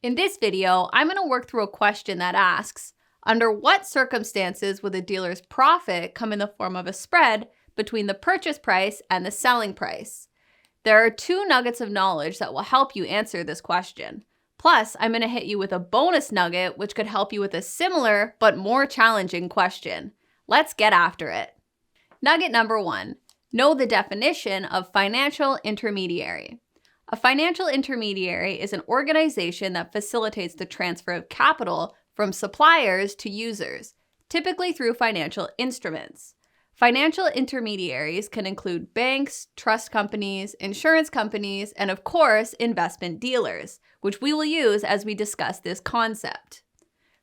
In this video, I'm going to work through a question that asks, under what circumstances would the dealer's profit come in the form of a spread between the purchase price and the selling price? There are two nuggets of knowledge that will help you answer this question. Plus, I'm going to hit you with a bonus nugget which could help you with a similar but more challenging question. Let's get after it. Nugget number 1. Know the definition of financial intermediary. A financial intermediary is an organization that facilitates the transfer of capital from suppliers to users, typically through financial instruments. Financial intermediaries can include banks, trust companies, insurance companies, and of course, investment dealers, which we will use as we discuss this concept.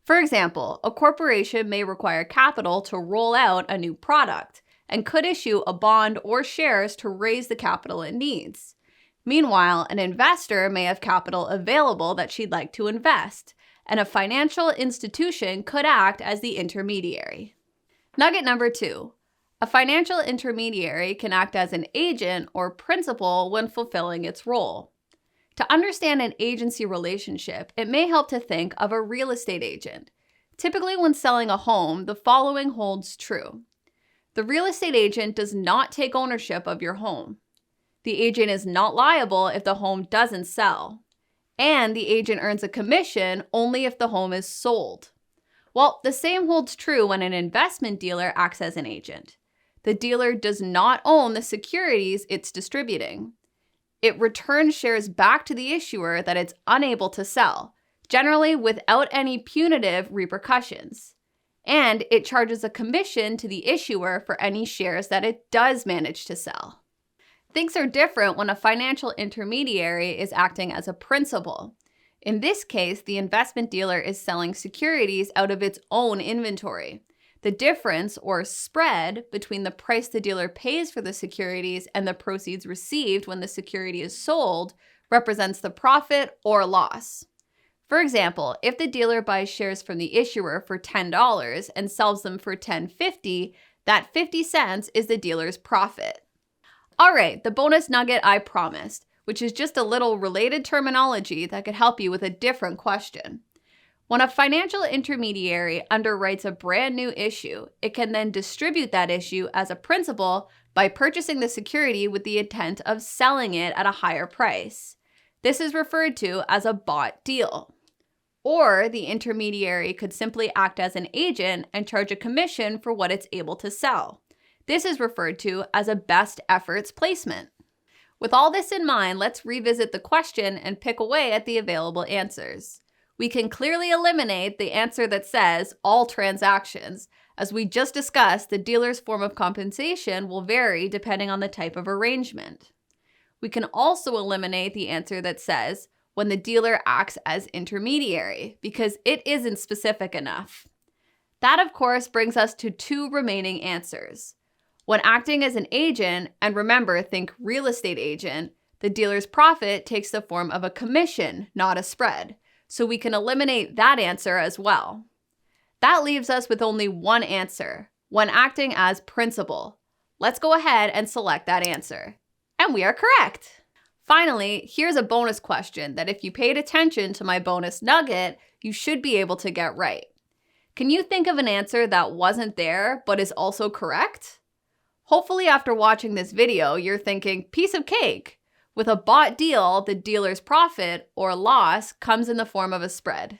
For example, a corporation may require capital to roll out a new product and could issue a bond or shares to raise the capital it needs. Meanwhile, an investor may have capital available that she'd like to invest, and a financial institution could act as the intermediary. Nugget number 2. A financial intermediary can act as an agent or principal when fulfilling its role. To understand an agency relationship, it may help to think of a real estate agent. Typically, when selling a home, the following holds true. The real estate agent does not take ownership of your home. The agent is not liable if the home doesn't sell. And the agent earns a commission only if the home is sold. Well, the same holds true when an investment dealer acts as an agent. The dealer does not own the securities it's distributing. It returns shares back to the issuer that it's unable to sell, generally without any punitive repercussions. And it charges a commission to the issuer for any shares that it does manage to sell. Things are different when a financial intermediary is acting as a principal. In this case, the investment dealer is selling securities out of its own inventory. The difference, or spread, between the price the dealer pays for the securities and the proceeds received when the security is sold represents the profit or loss. For example, if the dealer buys shares from the issuer for $10 and sells them for $10.50, that 50 cents is the dealer's profit. All right, the bonus nugget I promised, which is just a little related terminology that could help you with a different question. When a financial intermediary underwrites a brand new issue, it can then distribute that issue as a principal by purchasing the security with the intent of selling it at a higher price. This is referred to as a bought deal. Or the intermediary could simply act as an agent and charge a commission for what it's able to sell. This is referred to as a best efforts placement. With all this in mind, let's revisit the question and pick away at the available answers. We can clearly eliminate the answer that says all transactions. As we just discussed, the dealer's form of compensation will vary depending on the type of arrangement. We can also eliminate the answer that says when the dealer acts as intermediary, because it isn't specific enough. That, of course, brings us to two remaining answers. When acting as an agent, and remember, think real estate agent, the dealer's profit takes the form of a commission, not a spread. So we can eliminate that answer as well. That leaves us with only one answer, when acting as principal. Let's go ahead and select that answer. And we are correct. Finally, here's a bonus question that if you paid attention to my bonus nugget, you should be able to get right. Can you think of an answer that wasn't there but is also correct? Hopefully after watching this video, you're thinking, piece of cake. With a bought deal, the dealer's profit or loss comes in the form of a spread.